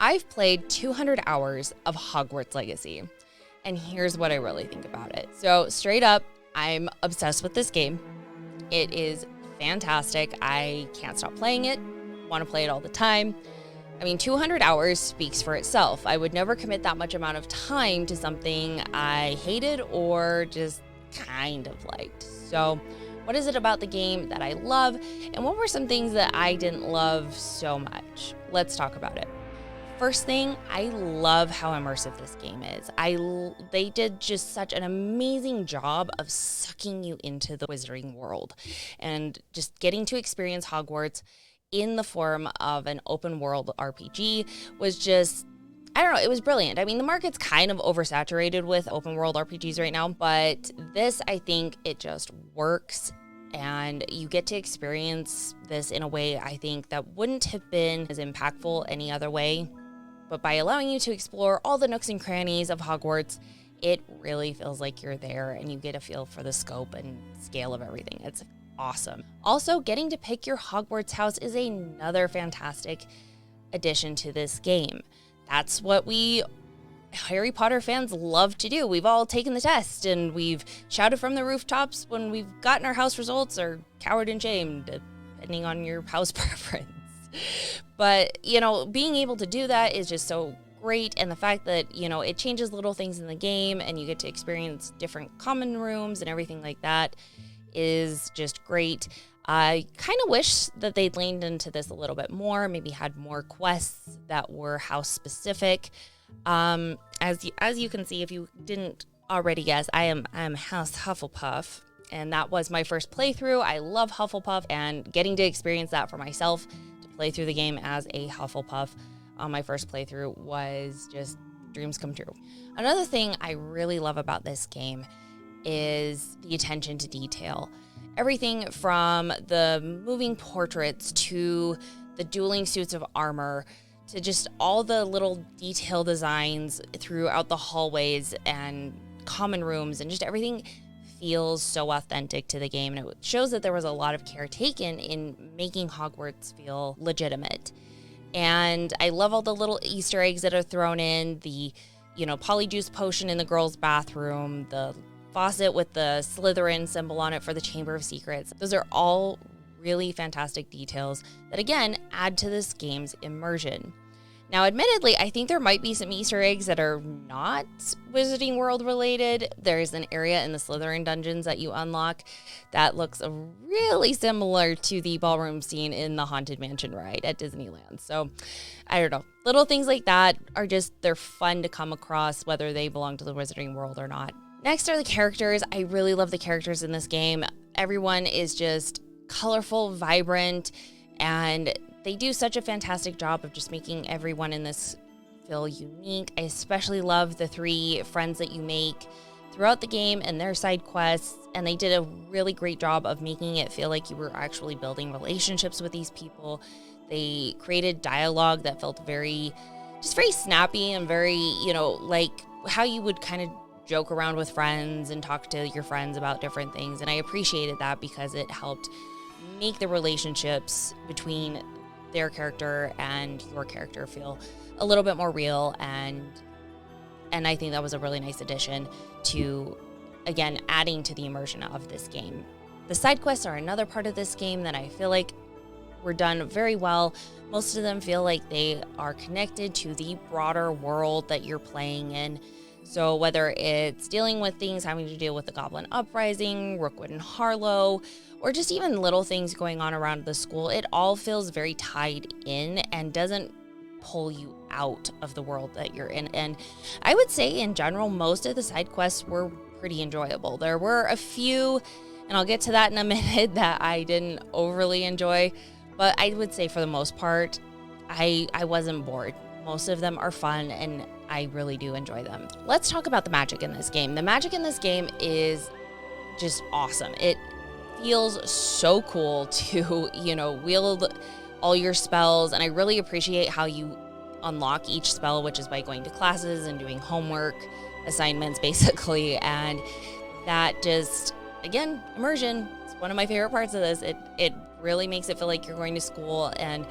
I've played 200 hours of Hogwarts Legacy, and here's what I really think about it. So straight up, I'm obsessed with this game. It is fantastic. I can't stop playing it, want to play it all the time. I mean, 200 hours speaks for itself. I would never commit that much amount of time to something I hated or just kind of liked. So what is it about the game that I love, and what were some things that I didn't love so much? Let's talk about it. First thing, I love how immersive this game is. They did just such an amazing job of sucking you into the wizarding world and just getting to experience Hogwarts in the form of an open world RPG was just, I don't know, it was brilliant. I mean, the market's kind of oversaturated with open world RPGs right now, but this, I think it just works. And you get to experience this in a way, I think, that wouldn't have been as impactful any other way. But by allowing you to explore all the nooks and crannies of Hogwarts, it really feels like you're there and you get a feel for the scope and scale of everything. It's awesome. Also, getting to pick your Hogwarts house is another fantastic addition to this game. That's what we Harry Potter fans love to do. We've all taken the test and we've shouted from the rooftops when we've gotten our house results, or cowered in shame, depending on your house preference. But, being able to do that is just so great. And the fact that, it changes little things in the game and you get to experience different common rooms and everything like that is just great. I kind of wish that they'd leaned into this a little bit more, maybe had more quests that were house specific. As you can see, if you didn't already guess, I am House Hufflepuff, and that was my first playthrough. I love Hufflepuff, and getting to experience that for myself, to play through the game as a Hufflepuff on my first playthrough was just dreams come true. Another thing I really love about this game is the attention to detail. Everything from the moving portraits to the dueling suits of armor to just all the little detail designs throughout the hallways and common rooms, and just everything feels so authentic to the game. And it shows that there was a lot of care taken in making Hogwarts feel legitimate. And I love all the little Easter eggs that are thrown in, the, polyjuice potion in the girls' bathroom, the faucet with the Slytherin symbol on it for the Chamber of Secrets. Those are all really fantastic details that, again, add to this game's immersion. Now, admittedly, I think there might be some Easter eggs that are not Wizarding World related. There's an area in the Slytherin dungeons that you unlock that looks really similar to the ballroom scene in the Haunted Mansion ride at Disneyland. So, I don't know. Little things like that are they're fun to come across, whether they belong to the Wizarding World or not. Next are the characters. I really love the characters in this game. Everyone is just colorful, vibrant, and they do such a fantastic job of just making everyone in this feel unique. I especially love the 3 friends that you make throughout the game and their side quests, and they did a really great job of making it feel like you were actually building relationships with these people. They created dialogue that felt very snappy and very, like how you would kind of joke around with friends and talk to your friends about different things. And I appreciated that because it helped make the relationships between their character and your character feel a little bit more real, and I think that was a really nice addition to, again, adding to the immersion of this game. The side quests are another part of this game that I feel like were done very well. Most of them feel like they are connected to the broader world that you're playing in. So whether it's dealing with things having to deal with the Goblin Uprising, Rookwood and Harlow, or just even little things going on around the school, it all feels very tied in and doesn't pull you out of the world that you're in. And I would say in general, most of the side quests were pretty enjoyable. There were a few, and I'll get to that in a minute, that I didn't overly enjoy, but I would say for the most part, I wasn't bored. Most of them are fun, and I really do enjoy them. Let's talk about the magic in this game. The magic in this game is just awesome. It feels so cool to, wield all your spells, and I really appreciate how you unlock each spell, which is by going to classes and doing homework, assignments, basically, and that just, again, immersion. It's one of my favorite parts of this. It really makes it feel like you're going to school, and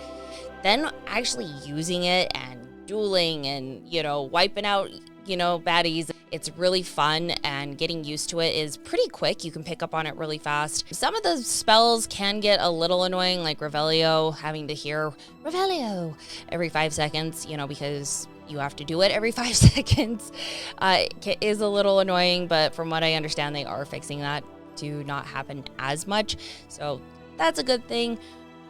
then actually using it and dueling and, wiping out, baddies. It's really fun, and getting used to it is pretty quick. You can pick up on it really fast. Some of the spells can get a little annoying, like Revelio, having to hear Revelio every 5 seconds, because you have to do it every 5 seconds. Is a little annoying, but from what I understand, they are fixing that to not happen as much. So that's a good thing.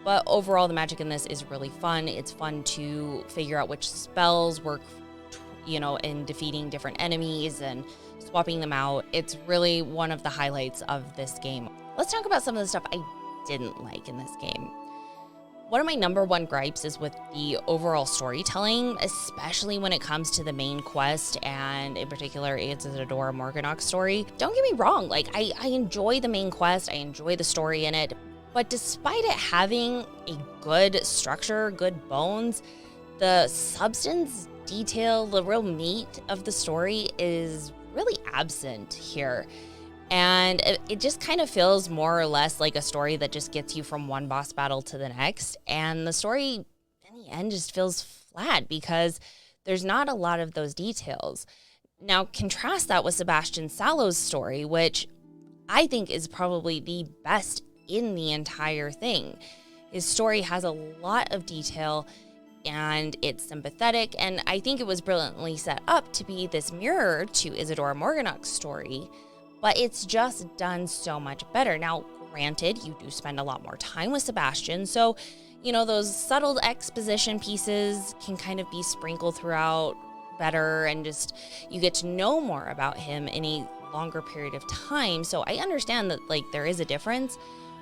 But overall, the magic in this is really fun. It's fun to figure out which spells work, in defeating different enemies and swapping them out. It's really one of the highlights of this game. Let's talk about some of the stuff I didn't like in this game. One of my number one gripes is with the overall storytelling, especially when it comes to the main quest, and in particular, Isidora Morganach's story. Don't get me wrong, I enjoy the main quest, I enjoy the story in it, but despite it having a good structure, good bones, the substance, detail, the real meat of the story is really absent here. And it just kind of feels more or less like a story that just gets you from one boss battle to the next. And the story in the end just feels flat because there's not a lot of those details. Now, contrast that with Sebastian Sallow's story, which I think is probably the best in the entire thing. His story has a lot of detail and it's sympathetic, and I think it was brilliantly set up to be this mirror to Isidora Morganach's story, but it's just done so much better. Now, granted, you do spend a lot more time with Sebastian, so, those subtle exposition pieces can kind of be sprinkled throughout better, and just you get to know more about him in a longer period of time. So I understand that, there is a difference,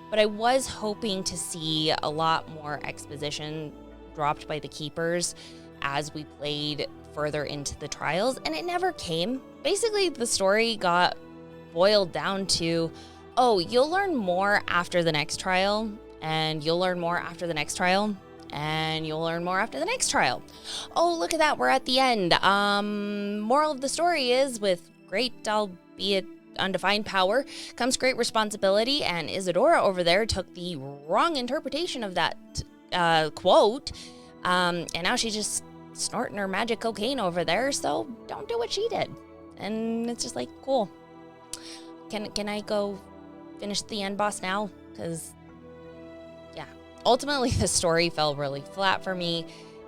but I was hoping to see a lot more exposition dropped by the keepers as we played further into the trials, and it never came. Basically, the story got boiled down to, you'll learn more after the next trial, and you'll learn more after the next trial, and you'll learn more after the next trial. Oh, look at that, we're at the end. Moral of the story is, with great, albeit undefined power, comes great responsibility, and Isidora over there took the wrong interpretation of that quote, and now she's just snorting her magic cocaine over there, so don't do what she did. And it's just cool. Can I go finish the end boss now? Because, yeah. Ultimately, the story fell really flat for me.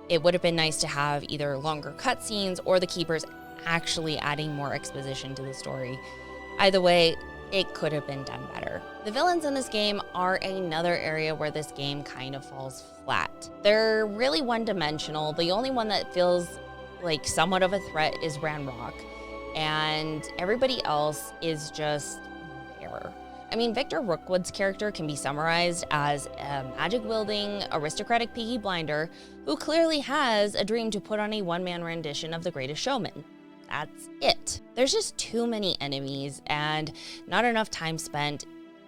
It would have been nice to have either longer cutscenes or the keepers actually adding more exposition to the story. Either way, it could have been done better. The villains in this game are another area where this game kind of falls flat. They're really one-dimensional. The only one that feels like somewhat of a threat is Ranrock, and everybody else is just there. I mean, Victor Rookwood's character can be summarized as a magic-wielding, aristocratic Peaky Blinder who clearly has a dream to put on a one-man rendition of The Greatest Showman. That's it. There's just too many enemies and not enough time spent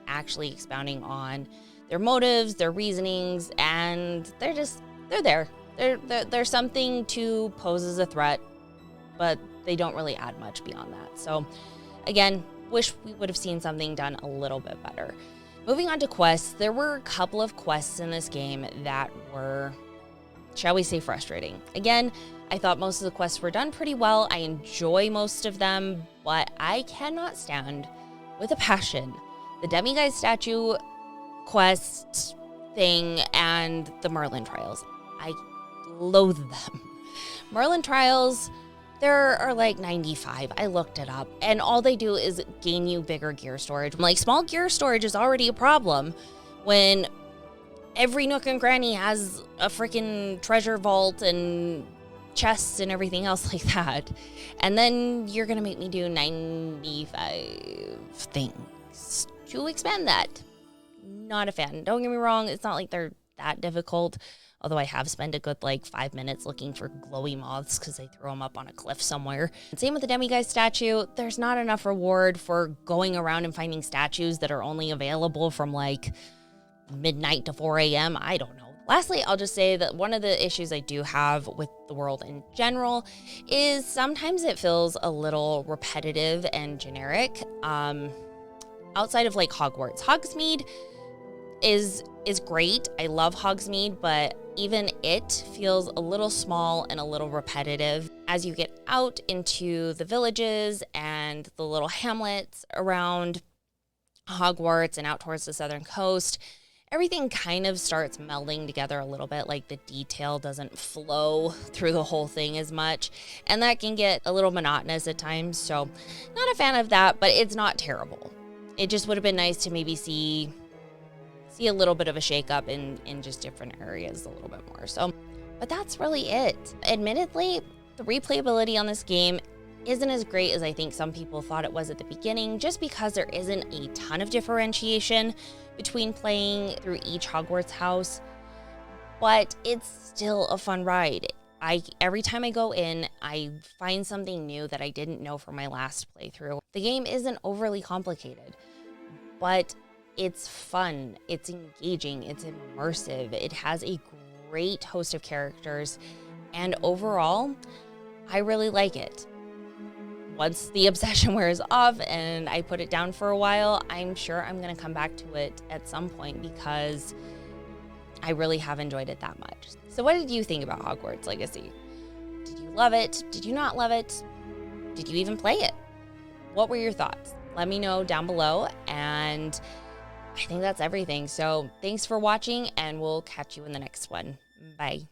actually expounding on their motives, their reasonings, and they're there. They're something to pose as a threat, but they don't really add much beyond that. So again, wish we would have seen something done a little bit better. Moving on to quests, there were a couple of quests in this game that were, shall we say, frustrating. Again, I thought most of the quests were done pretty well. I enjoy most of them, but I cannot stand with a passion the demiguise statue quest thing and the Merlin trials. I loathe them. Merlin trials, there are 95. I looked it up, and all they do is gain you bigger gear storage. Small gear storage is already a problem when every nook and cranny has a freaking treasure vault and chests and everything else like that. And then you're gonna make me do 95 things to expand that. Not a fan. Don't get me wrong, it's not like they're that difficult, although I have spent a good 5 minutes looking for glowy moths because they throw them up on a cliff somewhere. And same with the demiguise statue. There's not enough reward for going around and finding statues that are only available from midnight to 4 a.m. I don't know. Lastly, I'll just say that one of the issues I do have with the world in general is sometimes it feels a little repetitive and generic. Outside of Hogwarts. Hogsmeade, is great. I love Hogsmeade, but even it feels a little small and a little repetitive. As you get out into the villages and the little hamlets around Hogwarts and out towards the southern coast, everything kind of starts melding together a little bit. Like the detail doesn't flow through the whole thing as much, and that can get a little monotonous at times. So not a fan of that, but it's not terrible. It just would have been nice to maybe see a little bit of a shakeup in just different areas a little bit more. So, but that's really it. Admittedly, the replayability on this game isn't as great as I think some people thought it was at the beginning, just because there isn't a ton of differentiation between playing through each Hogwarts house, but it's still a fun ride. Every time I go in, I find something new that I didn't know from my last playthrough. The game isn't overly complicated, but it's fun, it's engaging, it's immersive, it has a great host of characters, and overall, I really like it. Once the obsession wears off and I put it down for a while, I'm sure I'm gonna come back to it at some point because I really have enjoyed it that much. So what did you think about Hogwarts Legacy? Did you love it? Did you not love it? Did you even play it? What were your thoughts? Let me know down below, and I think that's everything. So thanks for watching, and we'll catch you in the next one. Bye.